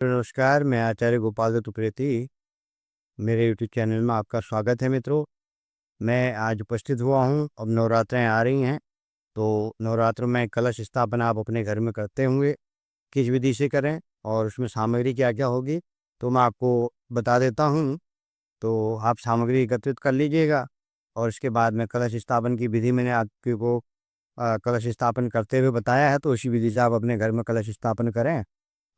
नमस्कार, मैं आचार्य गोपाल दत्त उप्रेती। मेरे यूट्यूब चैनल में आपका स्वागत है मित्रों। मैं आज उपस्थित हुआ हूँ। अब नवरात्रें आ रही हैं, तो नवरात्र में कलश स्थापना आप अपने घर में करते होंगे। किस विधि से करें और उसमें सामग्री क्या-क्या होगी, तो मैं आपको बता देता हूँ। तो आप सामग्री एकत्रित कर लीजिएगा और इसके बाद में कलश स्थापन की विधि मैंने आपको कलश स्थापन करते हुए बताया है, तो उसी विधि से आप अपने घर में कलश स्थापन करें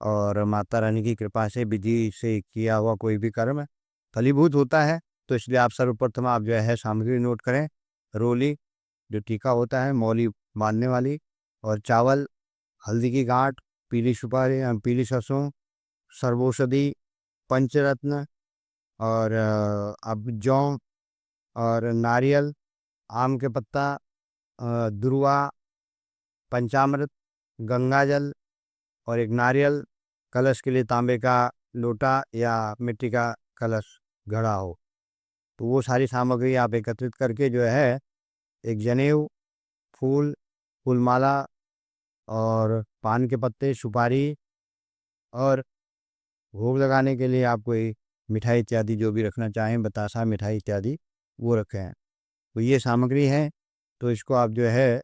और माता रानी की कृपा से विधि से किया हुआ कोई भी कर्म फलीभूत होता है। तो इसलिए आप सर्वप्रथम आप जो है सामग्री नोट करें। रोली, जो टीका होता है मौली बांधने वाली, और चावल, हल्दी की गांठ, पीली सुपारी, पीली सरसों, सर्वौषधि, पंचरत्न, और अब जौ, और नारियल, आम के पत्ता, दुर्वा, पंचामृत, गंगाजल, और एक नारियल, कलश के लिए तांबे का लोटा या मिट्टी का कलश घड़ा हो। तो वो सारी सामग्री आप एकत्रित करके जो है एक जनेऊ, फूल, फूलमाला, और पान के पत्ते, सुपारी, और भोग लगाने के लिए आप कोई मिठाई इत्यादि जो भी रखना चाहें, बतासा, मिठाई इत्यादि, वो रखें। तो ये सामग्री है, तो इसको आप जो है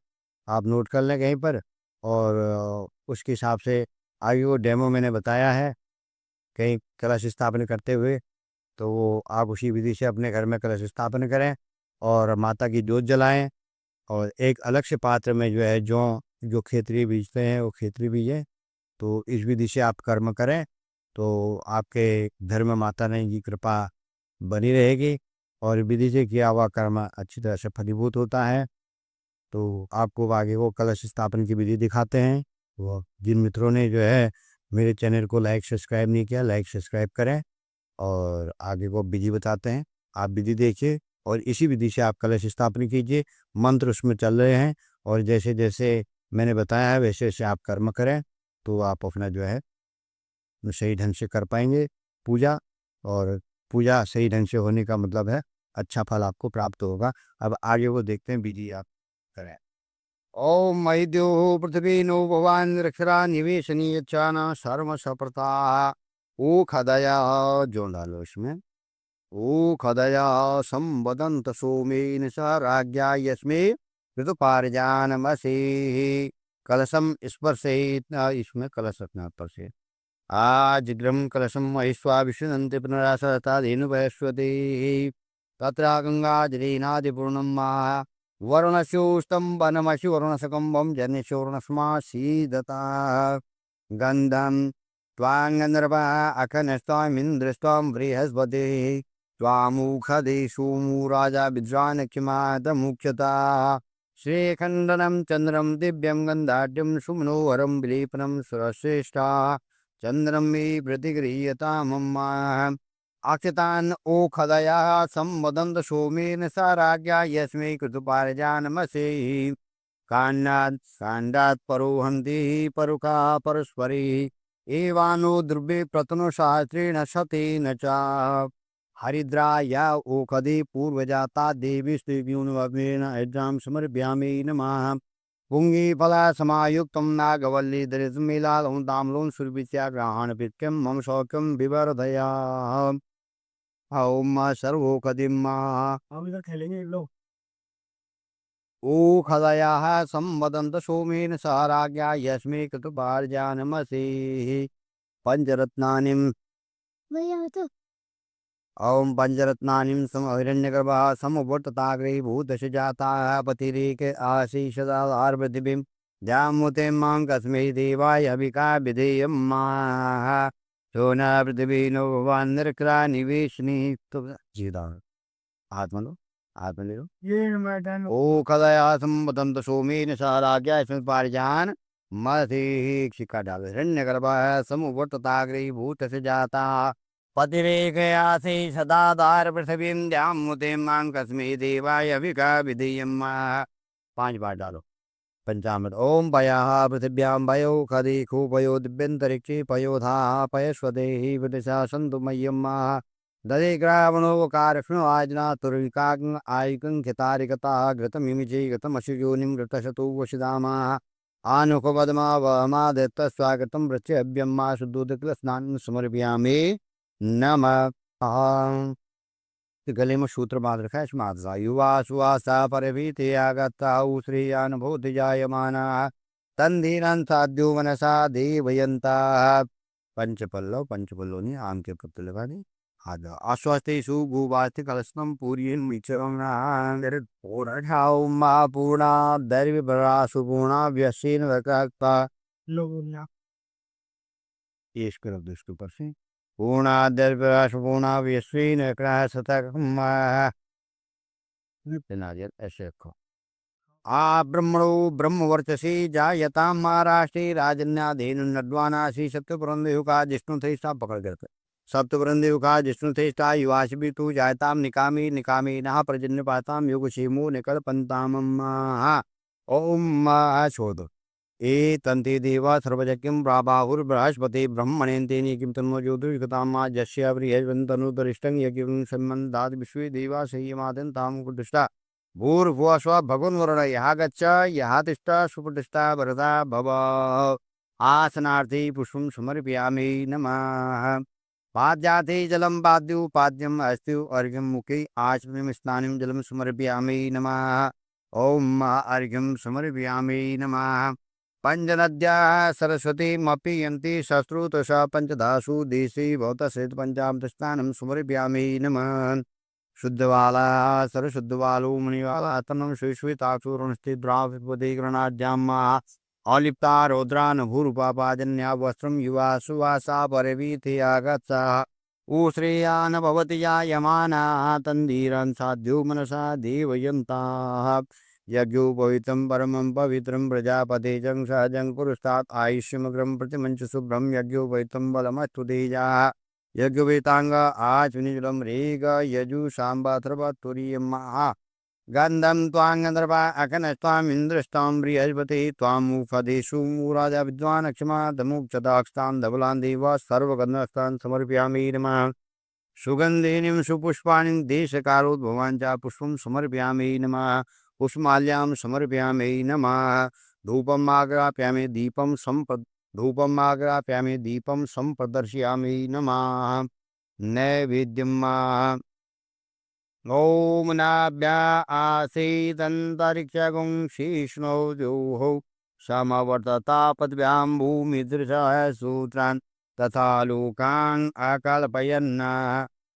आप नोट कर लें कहीं पर, और उसके हिसाब से आगे वो डेमो मैंने बताया है कहीं कलश स्थापन करते हुए, तो वो आप उसी विधि से अपने घर में कलश स्थापन करें और माता की जोत जलाएं। और एक अलग से पात्र में जो है जो खेतरी बीजते हैं वो खेतरी बीजें। तो इस विधि से आप कर्म करें, तो आपके घर में माता रानी की कृपा बनी रहेगी और विधि से किया हुआ कर्म अच्छी तरह से फलीभूत होता है। तो आपको आगे वो कलश स्थापन की विधि दिखाते हैं। वो जिन मित्रों ने जो है मेरे चैनल को लाइक सब्सक्राइब नहीं किया, लाइक सब्सक्राइब करें, और आगे को विधि बताते हैं। आप विधि देखिए और इसी विधि से आप कलश स्थापना कीजिए। मंत्र उसमें चल रहे हैं और जैसे जैसे मैंने बताया है वैसे वैसे आप कर्म करें, तो आप अपना जो है सही ढंग से कर पाएंगे पूजा। और पूजा सही ढंग से होने का मतलब है अच्छा फल आपको प्राप्त होगा। अब आगे वो देखते हैं विधि आप करें। ओम मई द्यो पृथ्वी नो भवान रक्षरा निवेशनी चाना सर्व सप्रता ओ खदया जो डालो इसमें। ओ खदया संवदंत सोमेन स राज्ञा यस्मे ऋतुपारजानमसि कलशम स्पर्शेत। इसमें कलश रखना ऊपर से। आजिग्रम कलशम महिष्वा विष्णुनन्ति पुनरासरता धेनुवैश्वती तत्र गंगाजलीनादिपूर्णं मा वरुणस्योस्तम्भनमसि वरुणसकम्बं जनिशोर्णस्मासीदता गन्धं त्वाङ्गनर्वा अखनस्त्वामिन्द्रस्त्वां बृहस्पतिः त्वामुखदेशो राजा विद्रानक्षमादमुख्यता श्रीखण्डनं चन्द्रं दिव्यं गन्धाढ्यं सुमनोहरं विलेपनं सुरश्रेष्ठा चंद्रम मे प्रतिगृह्यता मम्मा अक्षतान ओखदया संवदंत सोमेन स राज्ञा यस्मै कृतुपारजानमसे कांडात् परोहन्ति परुका परस्परी एवानो द्रव्ये प्रतनो शास्त्रेण शतेन च हरिद्राया ओखदे पूर्वजाता देवी स्त्रीव्यूनवेन हरिद्रां समर्पयामि नमः। पुंगी फला समायुक्तं नागवल्ली दरिद्रमीलालं ताम्बूलं सुरभित्याग्रहाण पित्यं मम शौक्यं विवर्धया ओम सर्वोकदिं हम इधर खेलेंगे लो। ओ खदयाः संवदन्त सोमेन सह राज्ञा यस्मै कृतभार्यानमसि पंचरत्नानिं ओम पंचरत्नानिं समहिरण्यगर्भः समवर्तताग्रे भूतश जाताः पतिरेक आशीषदार्पृथिवीं द्यामुते मां कस्मै देवाय अभिका विधेयं माः सोना पृथ्वी नो भगवान निर्क्रा निवेशनी। तो जीदा हाथ में लो, हाथ में ले लो। ये मैदान ओ कदया संवदंत सोमेन सह राज्ञा इसमें पारिजान मधि शिखा डाल हिरण्यगर्भः समवर्तताग्रे भूतश जाता पतिरेकयासे सदाधार पृथ्वीं द्यामुते मां कस्मै देवाय अभिका विधेयं माः। 5 बार डालो पंचामृत। ओम पयः पृथिव्यां पयो खदि खूपयो दिव्यंतरिक्षे पयोधा पयस्वदेहि विदिशा सन्तु मह्यं माः दधे ग्रावणोकारष्णो आजना तुर्विकाग्न आयुकं खितारिकता घृतमिमिचे घृतमशुयोनिं घृतशतो वशिदामाः आनुपद्मावमादित्य स्वागतं प्रत्यभ्यं मा शुद्धोदकस्नानं समर्पयामि नमः। गले में सूत्र बांध रखा है स्मार्था युवा सुवासा परवीति आगता श्रेयानुभूति जायमाना तंधीरन साध्यो मनसा देवयंता। पंचपल्लव पंचपल्लव नहीं आम के पत्ते लगा दी। आजा आश्वास्तेषु भूवास्ति कलशम पूर्येन मिचरंगाओ मा पूर्णा दैर्घ्यपरा सुपूर्णा व्यसेन वक्रता लोगों ये इसके रख दो इसके ऊपर से पूर्णा दैर्घ्यपरा सुपूर्णा व्यसेन वक्रता सतक नारियल ऐसे रखो। आ ब्रह्मणो ब्रह्मवर्चसी जायता महाराष्ट्री राजन्याधीन नड्वाना श्री सत्यपुरंदेव का जिष्णु थे पकड़ करते सप्तपुरंदेव का जिष्णु थे युवाश भी तू जायताम निकामी निकामी नहा प्रजन्य पाताम युग शेमो निकल पंताम ओम छोड़ दो ए तंते देवा सर्वजकिम प्राबाहुर्बृहस्पति ब्रह्मणेन्तेनि किम तन्नो ज्योतिर्गतामा जस्य बृहस्पतितनुतरिष्टं यज्ञं सम्मन्दात् विश्वे देवा संयमादं ताम कुदृष्टा भूर्भुवः स्वः भगवन्वरुण यः गच्छ यः तिष्ठ सुप्रतिष्ठा वरदा भव। आसनार्थी पुष्पं समर्पयामि नमः। पाद्याते जलं पाद्यु पाद्यम् अस्त्यु अर्घ्यं मुखे आचमनीं स्नानं जलं समर्पयामि नमः। ओम अर्घ्यं समर्पयामि नमः। पंचनद्याः सरस्वतीमपि यन्ति शस्त्रुतश पंचदासु देशे भवतसेत् पंचामृत स्नानं समर्पयामि नमः। शुद्धवाला सरशुद्धवालो मुनिवाला तन्नं श्रीश्वेताक्षुरुणस्थिद्राविपदेग्रणाद्याम्मा अलिप्ता रौद्रान भूरुपापाजन्या वस्त्रं युवा सुवासा परवीति आगत्सा ऊश्रेयान भवति यायमाना तन्दीरं साध्यो मनसा देवयन्ताः यज्ञोपवितं परमं पवित्रं प्रजापतेजं सहजं पुरुषात् आयुष्यमग्रं प्रतिमंच शुभ्रं यज्ञोपवितं बलमस्तु तेजाः यज्ञवेतांग आचुनिजुलम रेग यजु सांबाथर्व तुरीयम्मा गंधम त्वांगंद्रवा अकनस्वाम इंद्रस्ताम बृहस्पति त्वामुपदेशु राजा विद्वान क्षमा दमुक्षताक्षतां धवलां देव सर्वगन्धस्तां समर्पयामि नमः। सुगंधिनीं सुपुष्पाणि देशकारोद्भवान् च पुष्पं समर्पयामि नमः। पुष्पमाल्यां समर्पयामि नमः। धूपम् आग्रापयामि दीपं धूपमाग्राप्यामि दीपं संप्रदर्शयामि नमः। नैवेद्यम् ओम नाभ्या आसीदन्तरिक्षगुं शीष्णो जोः समवर्ततापद्भ्यां भूमिदृशः सूत्रान् तथा लोकान् अकल्पयन्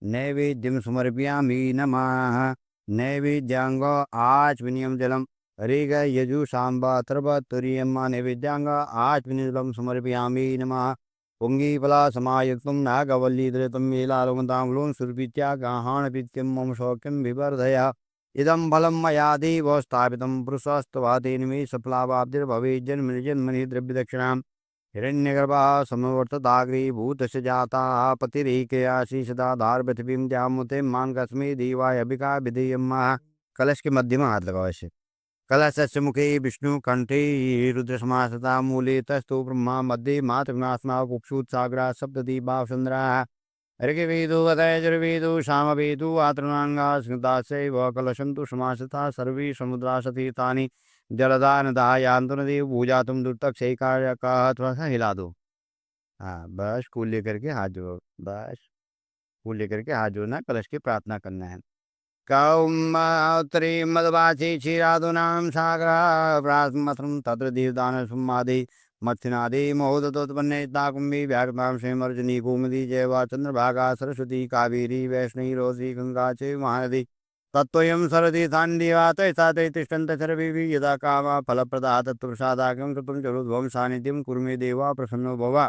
नैवेद्यं समर्पयामि नमः। नैवेद्याङ्ग आचमनीयं जलम् ऋग यजु सांबा तर्व तुरीयम्मा नैवेद्याङ्ग आचमनीयं समर्पयामि नमः। पुंगीफला समायुक्तं नागवल्लीधृतं मेलालवन्ताम्बूलं सुरपीत्या गाहाणपित्यं मम सौख्यं विवर्धय इदं फलं मया देव स्थापितं पुरुषस्तवातेन मे सफलावाब्धिर्भवेज्जन्मनि द्रव्यदक्षिणां हिरण्यगर्भः समवर्तदाग्रे भूतस्य जाताः पतिरेकयासि सदाधार पृथिवीं द्यामुते मां कस्मै देवाय अभिका विधेयं कलश के मध्य में हाथ लगाओ ऐसे। कलशस्य मुखे विष्णु कंठे रुद्रसमासता मूले तस्थो ब्रह्मा मध्ये मातृनास्मा कुक्षुत्सागरा सप्तदीपा चंद्रा ऋग्वेदो अथयजुर्वेदो सामवेदो आतृणांगा स्मृतास्यैव कलशन्तु समासता सर्वे समुद्रा सतीर्थानि जलदा नदा यान्तु नदी भूजातुम दुर्तक्षैकार्य का थोड़ा सा हिला दो। हाँ बस फूल लेकर के हाथ जोड़ो बस फूल लेकर के हाथ जोड़ना कलश की प्रार्थना करना है। कौमात्री मदवाची क्षीरादूनां सागरः प्रास्मत्रं तत्र दीर्दान सुमादि मत्स्यनादि महोदतोत्पन्नेता कुम्भी व्याघ्रतां श्रीमर्जनी कुमुदी जयवा चंद्रभागा सरस्वती कावेरी वैष्णवी रोसी गंगा च महानदी तत्त्वयं सरति सान्दिवा तैसा तै तिष्ठन्त सर्वेऽपि यदा कामा फलप्रदा तत्पुरुषादागं कृतं चरुद्भवं सान्निध्यं कुर्मे देवा प्रसन्नो भव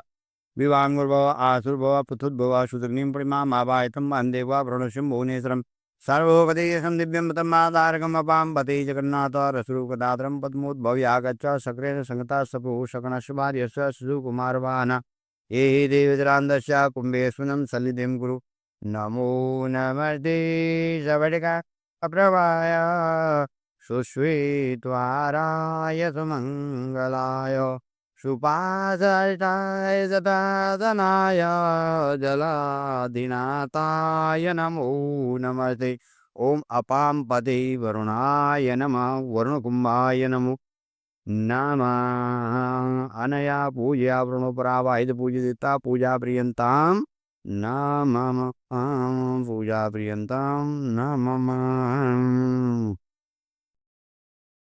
विवाङ्गुर्भव आसुर्भव पृथुर्भव सुदग्निं परिमां आवाहितं वन्देवा प्रणश्यं भुवनेश्वरम् सर्वोपदेशं दिव्यं तमादारकम् अपां पते जगन्नाथ रसरूपदात्रं पद्मोद्भव्यागच्छ सक्रेण संगता सपुः शकणस्वार्यस्य सुकुमारवाहन ये देवजरान्दस्य कुम्भेस्मिनं सल्लिधिं कुरु नमो नमस्ते शबडिका अप्रभाय सुश्वेत्वाराय सुमङ्गलाय सुपादय सदादनाय जलाधिनाथाय नमो नमस्ते। ओम अपां पदे वरुणाय नमः वरुणकुम्भाय नमो नमः अनया पूजया वृणोपरावाहित पूजिता पूजा प्रियंताम न मम पूजा प्रियंताम न मम।